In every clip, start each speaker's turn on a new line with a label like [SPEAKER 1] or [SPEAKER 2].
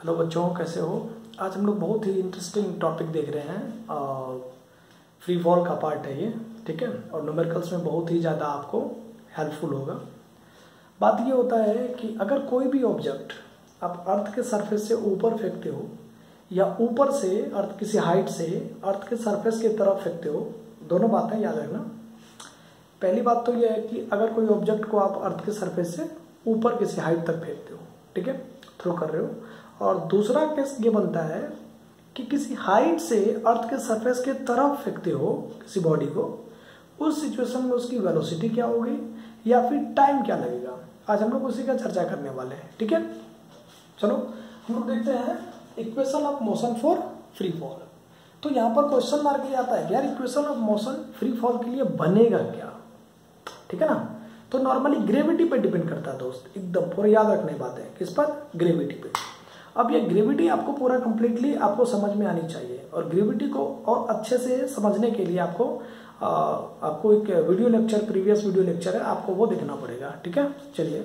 [SPEAKER 1] Hello बच्चों, कैसे हो। आज हम लोग बहुत ही इंटरेस्टिंग टॉपिक देख रहे हैं। फ्री फॉल का पार्ट है ये, ठीक है। और न्यूमेरिकल्स में बहुत ही ज़्यादा आपको हेल्पफुल होगा। बात ये होता है कि अगर कोई भी ऑब्जेक्ट आप अर्थ के सरफेस से ऊपर फेंकते हो या ऊपर से अर्थ किसी हाइट से अर्थ के सरफेस की तरफ फेंकते हो, दोनों बातें याद रखना। पहली बात तो यह है कि अगर कोई ऑब्जेक्ट को आप अर्थ के सरफेस से ऊपर किसी हाइट तक फेंकते हो, ठीक है, थ्रो कर रहे हो। और दूसरा केस ये बनता है कि किसी हाइट से अर्थ के सरफेस के तरफ फेंकते हो किसी बॉडी को, उस सिचुएशन में उसकी वेलोसिटी क्या होगी या फिर टाइम क्या लगेगा। आज हम लोग उसी का चर्चा करने वाले हैं, ठीक है। चलो हम लोग देखते हैं equation of motion for free fall. तो यहाँ पर क्वेश्चन मार्क ये आता है कि यार equation of motion free fall के लिए बनेगा क्या, ठीक है ना। तो नॉर्मली ग्रेविटी पे डिपेंड करता है दोस्त, एकदम पूरा याद रखने की बात है। किस पर? ग्रेविटी पे। अब ये ग्रेविटी आपको पूरा कंप्लीटली आपको समझ में आनी चाहिए, और ग्रेविटी को और अच्छे से समझने के लिए आपको एक video lecture, previous video lecture है, आपको वो देखना पड़ेगा, ठीक है। चलिए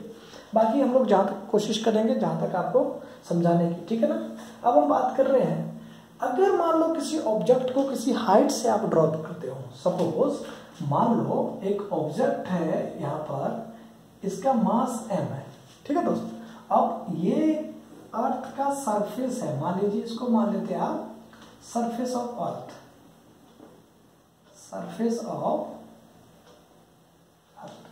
[SPEAKER 1] बाकी हम लोग जहाँ तक कोशिश करेंगे जहाँ तक आपको समझाने की, ठीक है ना। अब हम बात कर रहे हैं, अगर मान लो किसी ऑब्जेक्ट को किसी हाइट से आप ड्रॉ करते हो। सपोज मान लो एक ऑब्जेक्ट है यहाँ पर, इसका मास m है, ठीक है दोस्त। अब ये अर्थ का सरफेस है, मान लीजिए इसको मान लेते हैं आप surface of earth, surface of earth,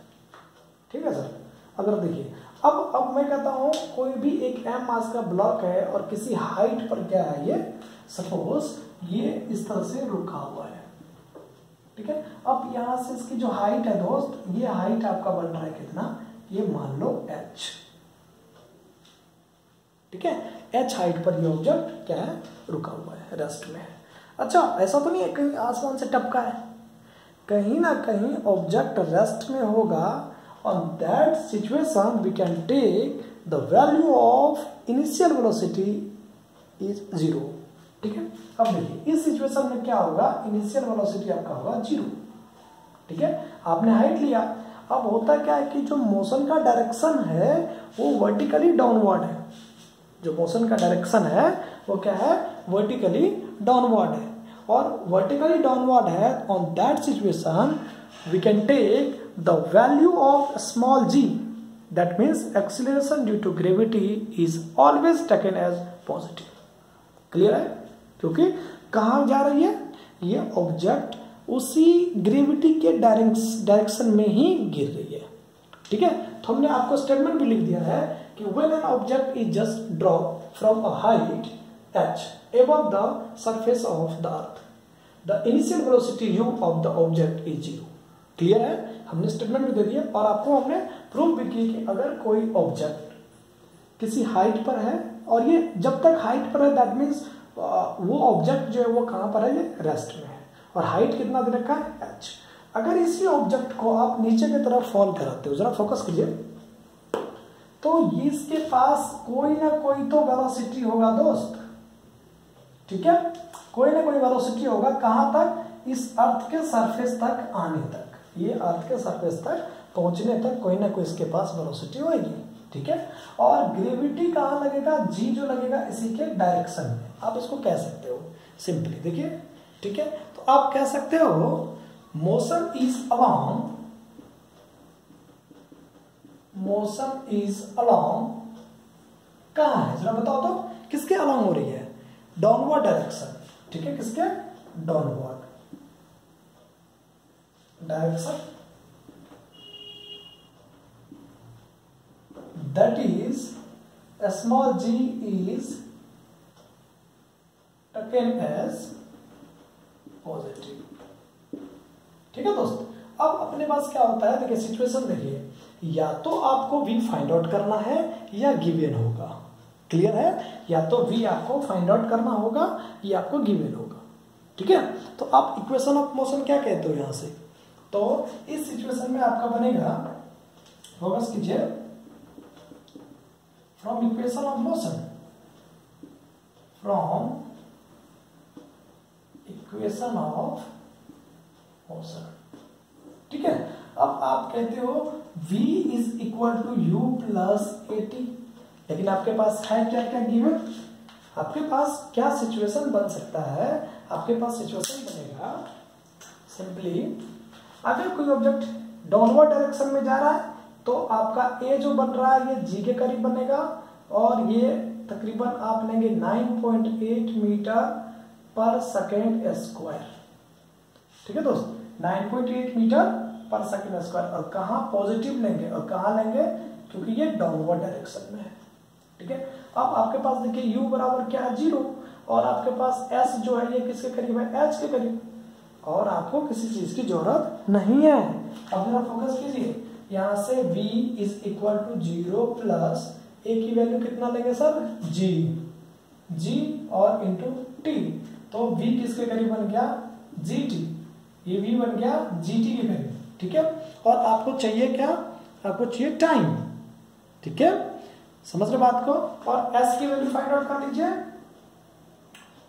[SPEAKER 1] ठीक है सर। अगर देखिए अब मैं कहता हूं कोई भी एक m मास का ब्लॉक है और किसी हाइट पर क्या है, ये सपोज ये इस तरह से रुका हुआ है, ठीक है। अब यहां से इसकी जो हाइट है दोस्त, ये हाइट आपका बन रहा है कितना, ये मान लो h, ठीक है। h हाइट पर ये ऑब्जेक्ट क्या है, रुका हुआ है, रेस्ट में है। अच्छा, ऐसा तो नहीं है कहीं आसमान से टपका है, कहीं ना कहीं ऑब्जेक्ट रेस्ट में होगा। On that situation we can take the value of initial velocity is 0, ठीक है। अब देखिए इस सिचुएशन में क्या होगा, इनिशियल वेलोसिटी आपका होगा 0, ठीक है। आपने हाइट लिया। अब होता क्या है कि जो मोशन का डायरेक्शन है वो वर्टिकली डाउनवर्ड है, जो मोशन का डायरेक्शन है वो क्या है, वर्टिकली डाउनवर्ड है। और वर्टिकली डाउनवर्ड है, on that situation we can take the value of small g, that means acceleration due to gravity is always taken as positive. Clear है? क्योंकि कहाँ जा रही है ये ऑब्जेक्ट, उसी ग्रेविटी के डायरेक्शन में ही गिर रही है, ठीक है। तो हमने आपको स्टेटमेंट भी लिख दिया है कि when an object is just dropped from a height h above the surface of the earth, the initial velocity u of the object is 0। Clear है? हमने स्टेटमेंट भी दे दिया और आपको हमने प्रूव भी की कि अगर कोई ऑब्जेक्ट किसी हाइट पर है, और ये जब तक हाइट पर है दैट मीन्स वो ऑब्जेक्ट जो है वो कहाँ पर है, ये रेस्ट में है, और हाइट कितना दे रखा है, h। अगर इसी ऑब्जेक्ट को आप नीचे की तरफ फॉल कराते हो, जरा फोकस कीजिए, तो इसके पास कोई ना कोई तो वेलोसिटी होगा दोस्त, ठीक है। कोई ना कोई वेलोसिटी होगा, कहां तक, इस अर्थ के सरफेस तक आने तक, ये अर्थ के सरफेस तक पहुंचने तक कोई ना कोई इसके पास वेलोसिटी होगी, ठीक है। और ग्रेविटी कहां लगेगा, जी जो लगेगा इसी के डायरेक्शन में। आप इसको कह सकते हो सिंपली, देखिए, ठीक है। तो आप कह सकते हो motion is along, motion is along, कहां है जरा बताओ तो, किसके अलोंग हो रही है, डाउनवर्ड डायरेक्शन, ठीक है। किसके? Downward direction, that is small g is taken as positive, ठीक है दोस्त। अब अपने पास क्या होता है, देखिए सिचुएशन देखिए, या तो आपको v फाइंड आउट करना है या गिवन होगा। क्लियर है? या तो v आपको फाइंड आउट करना होगा या आपको गिवन होगा, ठीक है। तो आप इक्वेशन ऑफ मोशन क्या कहते हो यहां से, तो इस सिचुएशन में आपका बनेगा, फोकस कीजिए, from equation of motion, from equation of motion, ठीक है। अब आप कहते हो v is equal to u plus 80, लेकिन आपके पास है क्या क्या गिवन, आपके पास क्या सिचुएशन बन सकता है, आपके पास सिचुएशन बनेगा सिंपली, अगर कोई ऑब्जेक्ट डाउनवर्ड डायरेक्शन में जा रहा है तो आपका ए जो बन रहा है ये जी के करीब बनेगा, और ये तकरीबन आप लेंगे 9.8 मीटर पर सेकेंड स्क्वायर। ठीक है दोस्त, 9.8 मीटर पर सेकेंड स्क्वायर। और कहाँ पॉजिटिव लेंगे और कहाँ लेंगे, क्योंकि ये डाउनवर्ड डायरेक्शन में है। ठीक है, अब आपके पास देखिए u बराबर क्या है 0, और आपके पास s जो है ये किसके करीब है, h के करीब, और आपको किसी चीज की जरूरत नहीं है। अब जरा फोकस कीजिए, यहाँ से v is equal to 0 plus a की वैल्यू कितना लेंगे सर, g और इंटू t, तो v किसके करीब बन गया, gt, ये v बन गया gt के करीब। ठीक है, और आपको चाहिए क्या, आपको चाहिए टाइम। ठीक है, समझ रहे बात को। और s की वैल्यू फाइंड आउट कर लीजिए,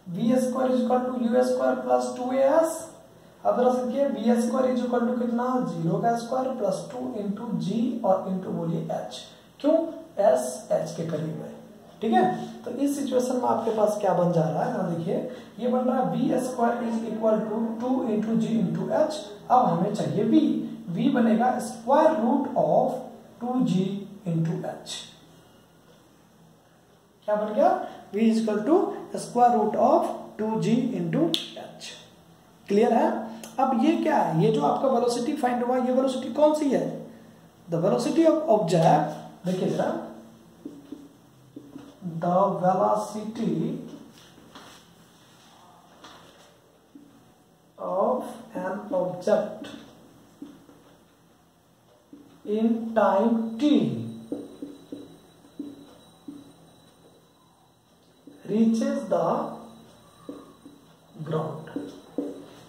[SPEAKER 1] v square is equal to u square plus 2as। अब जरा देखिए v square is equal to कितना, 0 का स्क्वायर प्लस 2 इंटू जी और इंटू बोलिए h, क्यों, s h के करीब है। ठीक है, तो इस सिचुएशन में आपके पास क्या बन जा रहा है, देखिए ये बन रहा है v square is equal to 2 into g into h। अब हमें चाहिए v बनेगा square root of 2g into h। क्या बन गया, v is equal to square root of 2g into h। Clear है। अब ये क्या है, ये जो आपका वेलोसिटी फाइंड हुआ, ये वेलोसिटी कौन सी है, द वेलोसिटी ऑफ ऑब्जेक्ट, देखिए जरा, the velocity of an object in time t reaches the ground।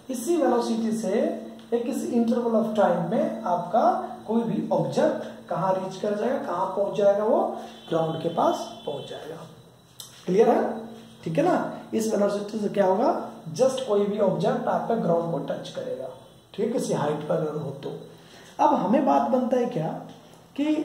[SPEAKER 1] इसी वेलोसिटी से एक किसी इंटरवल ऑफ टाइम में आपका कोई भी ऑब्जेक्ट कहां रीच कर जाएगा, कहां पहुंच जाएगा, वो ग्राउंड के पास पहुंच जाएगा। क्लियर है, ठीक है ना। इस वेलोसिटी से क्या होगा, जस्ट कोई भी ऑब्जेक्ट आपका ग्राउंड को टच करेगा। ठीक है, किसी हाइट पर अगर हो तो। अब हमें बात बनता है क्या कि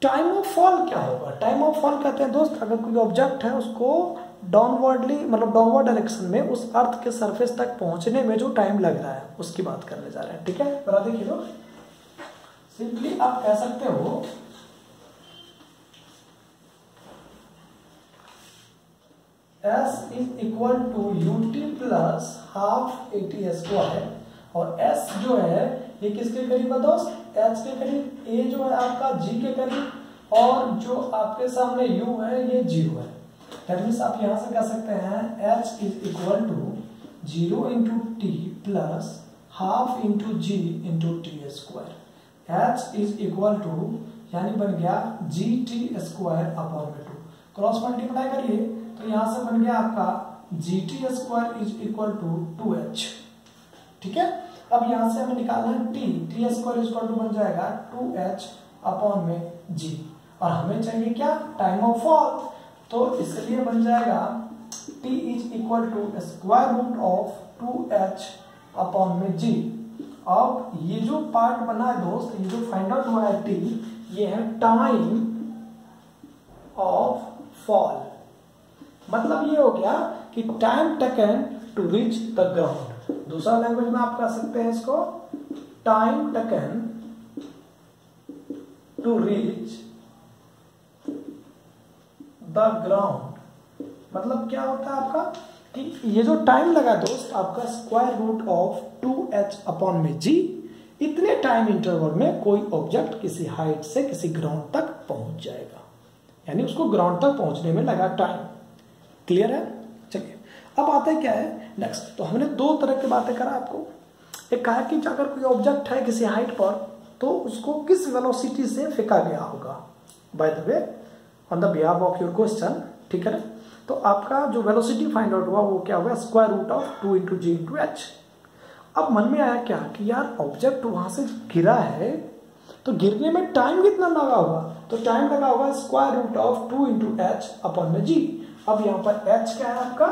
[SPEAKER 1] टाइम ऑफ फॉल क्या होगा। टाइम ऑफ फॉल कहते हैं दोस्त, अगर कोई ऑब्जेक्ट है उसको डाउनवर्डली मतलब डाउनवर्ड डायरेक्शन में उस अर्थ के सरफेस तक पहुंचने में जो टाइम लग रहा है उसकी बात करने जा रहे हैं। ठीक है, बरा देखिए लो, सिंपली आप कह सकते हो s is equal to ut plus half AT square, और s जो है ये किसके करीब है दोस्त, h के करीब, a जो है आपका g के करीब, और जो आपके सामने u है ये 0 है। दैट मीन्स आप यहां से कह सकते हैं h is equal to 0 into t plus half into g into t square. h is equal to यानी बन गया gt स्क्वायर अपॉन में 2, क्रॉस मल्टीप्लाई करिए तो यहां से बन गया आपका gt square is equal to 2h। ठीक है, अब यहां से हमें निकालना है t square is equal to बन जाएगा 2h अपॉन में g, और हमें चाहिए क्या, टाइम ऑफ फॉल, तो इसलिए बन जाएगा t is equal to square root of 2h upon में g। अब ये जो पार्ट बना है दोस्त, ये जो फाइंड आउट हुआ है t, ये है टाइम ऑफ फॉल। मतलब ये हो गया कि time taken to reach the ground. दूसरा लैंग्वेज में आप कह सकते हैं इसको time taken to reach the ground. मतलब क्या होता है आपका कि ये जो टाइम लगा दोस्त आपका square root of 2h upon में g, इतने टाइम इंटरवल में कोई ऑब्जेक्ट किसी हाइट से किसी ग्राउंड तक पहुंच जाएगा, यानी उसको ग्राउंड तक पहुंचने में लगा टाइम। क्लियर है। चलिए अब आता है क्या है नेक्स्ट। तो हमने दो तरह की बातें करा आपको। एक कहा कि अगर कोई ऑब्जेक्ट है किसी हाइट पर तो उसको किस वेलोसिटी से फेंका गया होगा। By the way on the behalf of your question, ठीक है ना, तो आपका जो वेलोसिटी फाइंड आउट हुआ वो क्या हुआ, square root of 2 into g into H. अब मन में आया क्या कि यार ऑब्जेक्ट वहां से गिरा है तो गिरने में टाइम कितना लगा होगा, तो टाइम लगा होगा square root of 2 into h upon में जी। अब यहाँ पर एच क्या है आपका,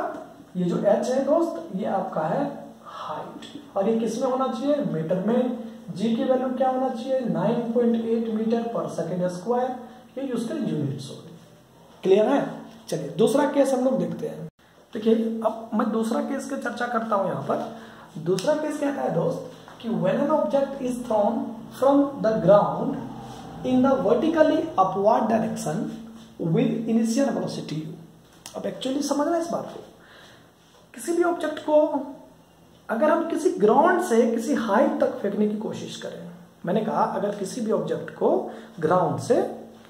[SPEAKER 1] ये जो एच है दोस्त ये आपका है हाइट, और ये किस में होना चाहिए, मीटर में। जी की वैल्यू क्या होना चाहिए, 9.8 मीटर पर सेकेंड स्क्वायर, ये उसका यूनिट्स होगी। क्लियर है। चलिए दूसरा केस हम लोग देखते हैं। देखिए अब मैं दूसरा केस की चर्चा करता हूं यहाँ पर। दूसरा केस कहता है दोस्त कि when an object is throne from the ground in the vertically upward direction with initial velocity u। अब एक्चुअली समझना इस बात को, किसी भी ऑब्जेक्ट को अगर हम किसी ग्राउंड से किसी हाइट तक फेंकने की कोशिश करें, मैंने कहा अगर किसी भी ऑब्जेक्ट को ग्राउंड से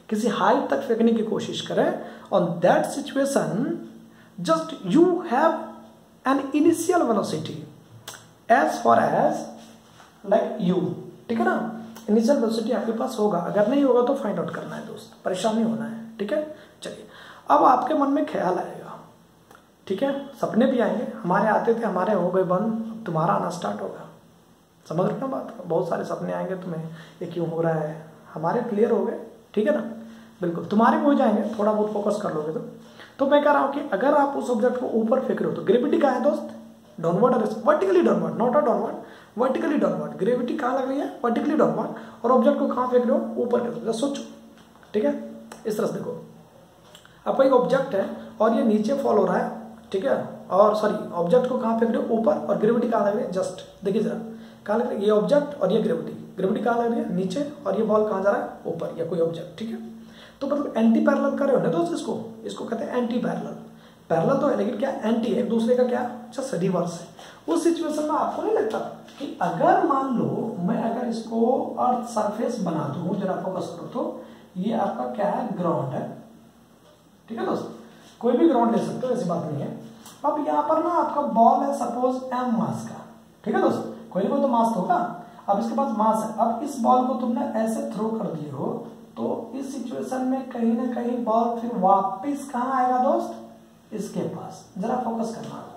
[SPEAKER 1] किसी हाइट तक फेंकने की कोशिश करें, on that situation just you have an initial velocity as for as like you, ठीक है ना। इनिशियल वेलोसिटी आपके पास होगा, अगर नहीं होगा तो फाइंड आउट करना है दोस्त, परेशान नहीं होना है, ठीक है। चलिए अब आपके मन में ख्याल आएगा, ठीक है, सपने भी आएंगे, हमारे आते थे हमारे हो गए बंद, तुम्हारा आना स्टार्ट होगा। समझ रहे हो बात को, बहुत सारे सपने आएंगे तुम्हें, ये क्यों हो रहा है, हमारे क्लियर हो गए, ठीक है ना, बिल्कुल तुम्हारे भी हो जाएंगे, थोड़ा बहुत फोकस कर लोगे तो मैं कह रहा हूं कि अगर आप उस ऑब्जेक्ट को ऊपर फेंक रहे हो तो ग्रेविटी कहाँ है दोस्त, डाउनवर्ड और vertically downward, not a downward, vertically downward. Gravity कहाँ लग रही है, वर्टिकली डाउनवर्ड, और ऑब्जेक्ट को कहाँ फेंक रहे हो, ऊपर की तरफ। सोचो, ठीक है, इस तरह से देखो, आपका एक ऑब्जेक्ट है और ये नीचे फॉल हो रहा है, ठीक है, और सॉरी ऑब्जेक्ट को कहाँ फेंक रहे हो, ऊपर, और ग्रेविटी कहाँ लग रही है, जस्ट देखिए जरा कहाँ लग रही है, ये ऑब्जेक्ट और ये ग्रेविटी कहाँ लग रही है, नीचे, और ये बॉल कहाँ जा रहा है, ऊपर, या कोई ऑब्जेक्ट, ठीक है। तो मतलब एंटी पैरेलल कर रहे हो ना दोस्त, इसको कहते हैं एंटी पैरेलल। पैरेलल तो है लेकिन क्या एंटी है, एक दूसरे का क्या जस्ट रिवर्स है। उस सिचुएशन में आपको नहीं लगता कि अगर मान लो मैं अगर इसको अर्थ सरफेस बना दूं, जरा फोकस करो तो ये आपका क्या है, ग्राउंड है, ठीक है दोस्त, कोई भी ग्राउंड ले सकते हो, ऐसी बात नहीं है। अब यहाँ पर ना आपका बॉल है सपोज m मास का, ठीक है दोस्त, कोई तो मास होगा, अब इसके पास मास है। अब इस बॉल को तुमने ऐसे थ्रो कर दिए हो तो इस सिचुएशन में कहीं ना कहीं बॉल फिर वापस कहाँ आएगा दोस्त, इसके पास, जरा फोकस करना।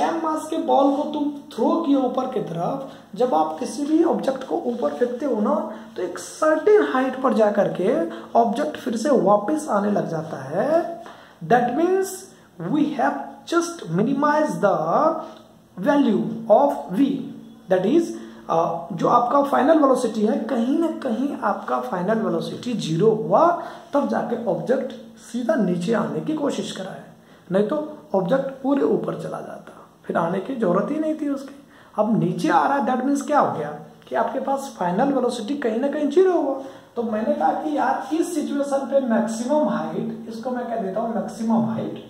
[SPEAKER 1] m मास के बॉल को तुम थ्रो किए ऊपर की तरफ, जब आप किसी भी ऑब्जेक्ट को ऊपर फेंकते हो ना तो एक सर्टेन हाइट पर जाकर के ऑब्जेक्ट फिर से वापस आने लग जाता है। That means we have just minimize the value of v, that is जो आपका फाइनल वेलोसिटी है, कहीं ना कहीं आपका फाइनल वेलोसिटी 0 हुआ, तब जाके ऑब्जेक्ट सीधा नीचे आने की कोशिश करा है, नहीं तो ऑब्जेक्ट पूरे ऊपर चला जाता, फिर आने की जरूरत ही नहीं थी उसकी। अब नीचे आ रहा है, दैट मीन्स क्या हो गया कि आपके पास फाइनल वेलोसिटी कहीं ना कहीं 0 हुआ। तो मैंने कहा कि यार इस सिचुएशन पे मैक्सिमम हाइट, इसको मैं कह देता हूं मैक्सिमम हाइट,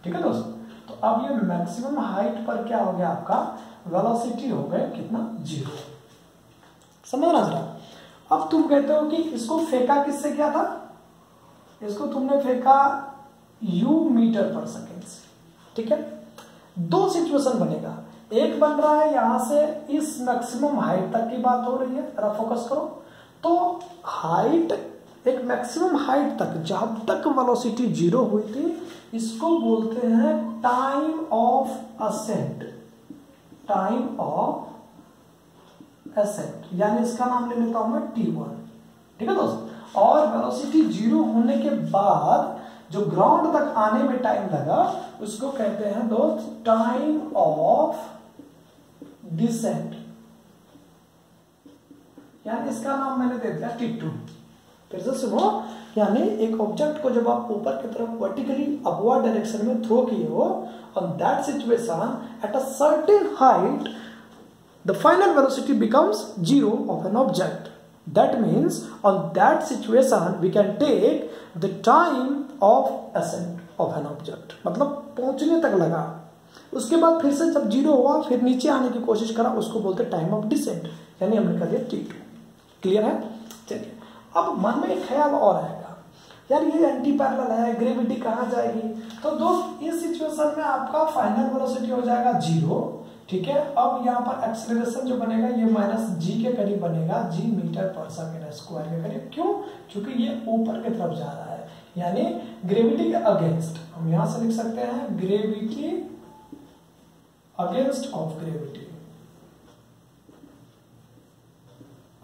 [SPEAKER 1] ठीक है दोस्त। तो अब ये मैक्सिमम हाइट पर क्या हो गया, आपका वेलोसिटी हो गए कितना, 0। समझना जरा। अब तुम कहते हो कि इसको फेंका किससे किया था, इसको तुमने फेंका u मीटर पर सेकेंड से, ठीक है। दो सिचुएशन बनेगा, एक बन रहा है यहां से इस मैक्सिमम हाइट तक की बात हो रही है, जरा फोकस करो। तो हाइट, एक मैक्सिमम हाइट तक जब तक वेलोसिटी 0 हुई थी, इसको बोलते हैं time of ascent, time of ascent, यानी इसका नाम ले लेता हूं मैं t1, ठीक है दोस्त। और वेलोसिटी 0 होने के बाद जो ग्राउंड तक आने में टाइम लगा, उसको कहते हैं दोस्त टाइम ऑफ डिसेंट, यानी इसका नाम मैंने दे दिया t2। फिर से सुनो, यानी एक ऑब्जेक्ट को जब आप ऊपर की तरफ वर्टिकली अपवर्ड डायरेक्शन में थ्रो किए हो, on that situation at a certain height the final velocity becomes 0 of an object. That means on that situation we can take the time of ascent of an object, मतलब पहुंचने तक लगा, उसके बाद फिर से जब 0 हुआ फिर नीचे आने की कोशिश करा, उसको बोलते टाइम ऑफ डिसेंट, यानी हमने कर दिया t2। क्लियर है। चलिए अब मन में एक ख्याल और आएगा, यार ये एंटी पैरेलल है, ग्रेविटी कहाँ जाएगी। तो दोस्त इस सिचुएशन में आपका फाइनल वेलोसिटी हो जाएगा 0, ठीक है। अब यहाँ पर एक्सेलरेशन जो बनेगा ये -g के करीब बनेगा, g मीटर पर सेकेंड स्क्वायर के करीब। क्यों, क्योंकि ये ऊपर की तरफ जा रहा है, यानी ग्रेविटी के अगेंस्ट। हम यहां से लिख सकते हैं gravity against of gravity,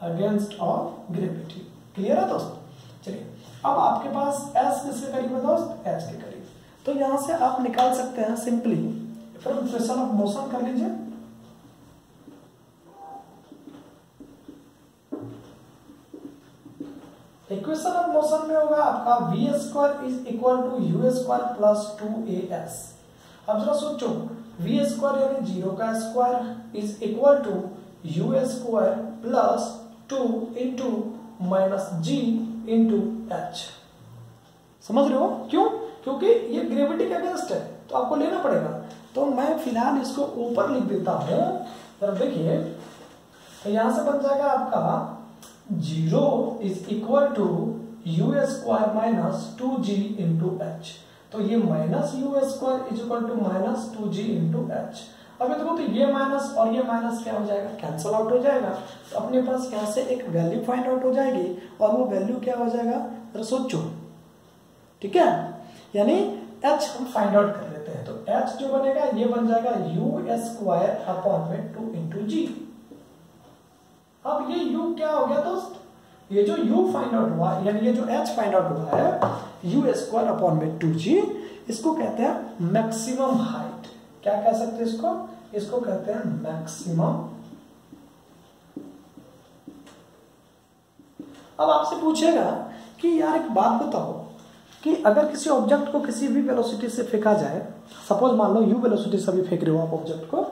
[SPEAKER 1] against of gravity. Clear है दोस्त। चलिए अब आपके पास s किसके करीब है दोस्त, h के करीब। तो यहां से आप निकाल सकते हैं सिंपली फ्रस्ट्रेशन ऑफ मोशन कर लीजिए। इक्वेशन ऑफ मोशन में होगा आपका v square is equal to u square plus 2as। अब जरा सोचो, v स्क्वायर यानी 0 का square is equal to u square plus 2 into minus g into h। समझ रहे हो क्यों? क्योंकि ये ग्रेविटी के अगेंस्ट है तो आपको लेना पड़ेगा। तो मैं फिलहाल इसको ऊपर लिख देता हूं, जरा देखिए, तो यहां से बन जाएगा आपका 0 is equal to u square minus 2g into एच। तो ये minus u square is equal to minus 2g into H. अब देखो तो ये माइनस और ये माइनस क्या हो जाएगा, कैंसिल आउट हो जाएगा। तो अपने पास यहाँ से एक वैल्यू फाइंड आउट हो जाएगी और वो वैल्यू क्या हो जाएगा, जरा सोचो, ठीक है। यानी h हम फाइंड आउट कर लेते हैं। तो h जो बनेगा ये बन जाएगा यू स्क्वायर अपॉन में 2 इंटू जी। अब ये u क्या हो गया दोस्त, ये जो u फाइंड आउट हुआ यानी ये जो h फाइंड आउट हुआ है यू स्क्वायर अपॉन में 2g, इसको कहते हैं मैक्सिमम हाइट। क्या कह सकते हैं इसको, इसको कहते हैं मैक्सिमम। अब आपसे पूछेगा कि यार एक बात बताओ कि अगर किसी ऑब्जेक्ट को किसी भी वेलोसिटी से फेंका जाए, सपोज मान लो u वेलोसिटी से भी फेंक रहे हो आप ऑब्जेक्ट को,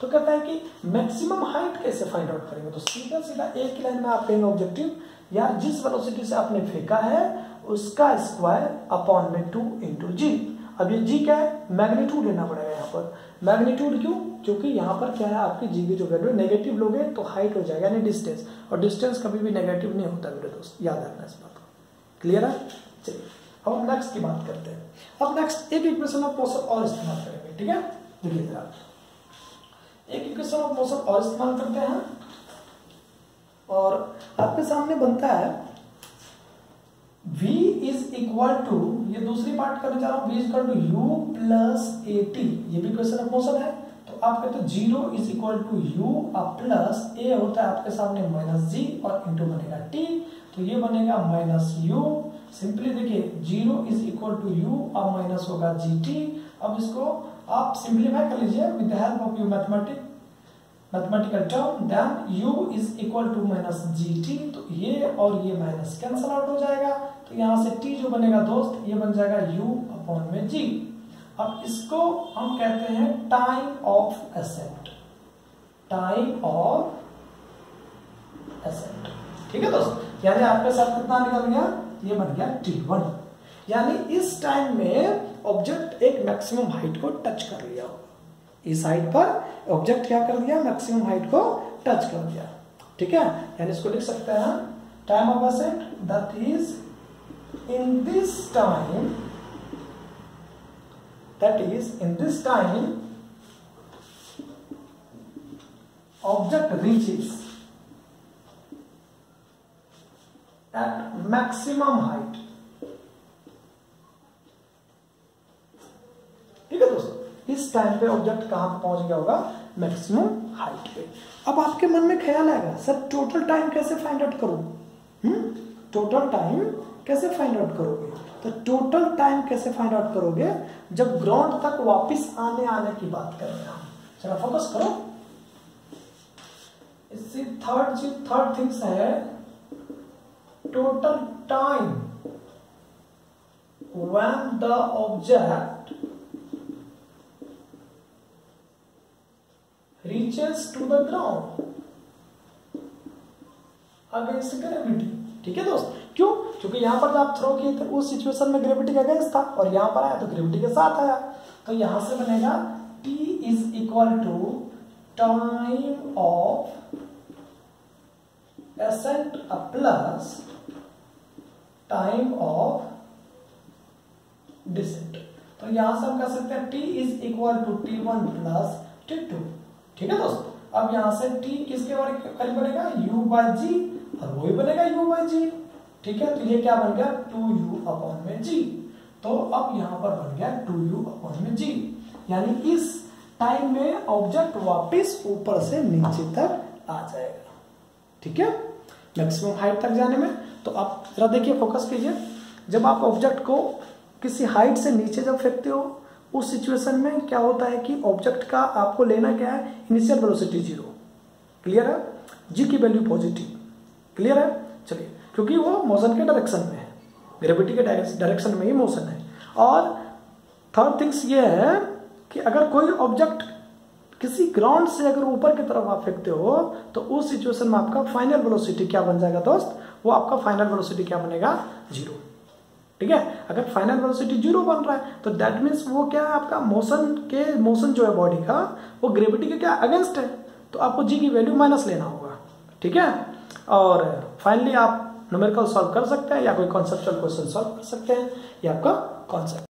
[SPEAKER 1] तो कहता है कि मैक्सिमम हाइट कैसे फाइंड आउट करेंगे। तो सीधा सीधा एक ही लाइन में आप कहेंगे ऑब्जेक्टिव, यार जिस वेलोसिटी से आपने फेंका है उसका स्क्वायर अपॉन में 2 इंटू जी। अब ये जी क्या है, मैग्नीट्यूड लेना पड़ेगा यहाँ पर। मैग्नीट्यूड क्यों, क्योंकि यहाँ पर क्या है आपकी जी की जो वैल्यू है नेगेटिव लोगे तो हाइट हो जाएगा यानी डिस्टेंस, और डिस्टेंस कभी भी नेगेटिव नहीं होता मेरे दोस्त, याद रखना इस बात को। क्लियर है? चलिए अब हम नेक्स्ट की बात करते हैं। अब नेक्स्ट एक इक्वेशन ऑफ मोशन और इस्तेमाल करेंगे, ठीक है। देखिए जरा एक इक्वेशन ऑफ मोशन और इस्तेमाल करते हैं और आपके सामने बनता है v इज इक्वल टू, ये दूसरी पार्ट करने जा रहा हूं, v is equal to u plus at। ये भी इक्वेशन ऑफ मोशन है। तो आप कहते हो 0 is equal to u plus a होता है आपके सामने माइनस g और इंटू बनेगा t। तो ये बनेगा माइनस u। सिंपली देखिए 0 इज इक्वल टू u और माइनस होगा gt। अब इसको आप सिंप्लीफाई कर लीजिए with the help of your mathematical term, then u is equal to minus gt। तो ये और ये माइनस कैंसिल आउट हो जाएगा। तो यहाँ से t जो बनेगा दोस्त ये बन जाएगा u अपॉन में g। अब इसको हम कहते हैं time of accent, time of accent, ठीक है दोस्त। यानी आपके साथ कितना निकल गया, ये बन गया t1। यानी इस टाइम में ऑब्जेक्ट एक मैक्सिमम हाइट को टच कर लिया होगा। इस हाइट पर ऑब्जेक्ट क्या कर दिया, मैक्सिमम हाइट को टच कर दिया, ठीक है। यानी इसको लिख सकते हैं time of ascent that is in this time, that is in this time object reaches at maximum height, ठीक है दोस्तों। इस टाइम पे ऑब्जेक्ट कहां पे पहुंच गया होगा, मैक्सिमम हाइट पे। अब आपके मन में ख्याल आएगा सर टोटल टाइम कैसे फाइंड आउट करूं, टोटल टाइम कैसे फाइंड आउट करोगे। तो टोटल टाइम कैसे फाइंड आउट करोगे, जब ग्राउंड तक वापस आने की बात कर रहे हैं हम। चलो फोकस करो। इससे थर्ड थिंग्स है total time when the object reaches to the ground against gravity, ठीक है दोस्त। क्यों, क्योंकि यहां पर जब आप थ्रो किए थे उस सिचुएशन में ग्रेविटी का अगेंस्ट था और यहां पर आया तो ग्रेविटी के साथ आया। तो यहां से बनेगा t is equal to time of ascent plus time of descent. तो यहां से हम कह सकते हैं t is equal to t1 plus t2, ठीक है दोस्त। अब यहां से t किसके करीब बनेगा, u बाय g, और वही बनेगा u बाय g, ठीक है। तो ये क्या बन गया 2u अपॉन में g। तो अब यहां पर बन गया 2u अपॉन में g। यानी इस टाइम में ऑब्जेक्ट वापस ऊपर से नीचे तक आ जाएगा, ठीक है, मैक्सिमम हाइट तक जाने में। तो आप जरा देखिए, फोकस कीजिए, जब आप ऑब्जेक्ट को किसी हाइट से नीचे जब फेंकते हो उस सिचुएशन में क्या होता है कि ऑब्जेक्ट का आपको लेना क्या है, इनिशियल वेलोसिटी 0, क्लियर है, जी की वैल्यू पॉजिटिव, क्लियर है। चलिए क्योंकि वो मोशन के डायरेक्शन में है, ग्रेविटी के डायरेक्शन में ही मोशन है। और थर्ड थिंग्स ये है कि अगर कोई ऑब्जेक्ट किसी ग्राउंड से अगर ऊपर की तरफ आप फेंकते हो तो उस सिचुएशन में आपका फाइनल वेलोसिटी क्या बन जाएगा दोस्त, वो आपका फाइनल वेलोसिटी क्या बनेगा, 0। ठीक है, अगर फाइनल वेलोसिटी 0 बन रहा है तो दैट मीन्स वो क्या है, आपका मोशन जो है बॉडी का वो ग्रेविटी के क्या अगेंस्ट है, तो आपको जी की वैल्यू माइनस लेना होगा। ठीक है, और फाइनली आप न्यूमेरिकल सॉल्व कर सकते हैं या कोई कॉन्सेप्चुअल क्वेश्चन सॉल्व कर सकते हैं, ये आपका कॉन्सेप्ट।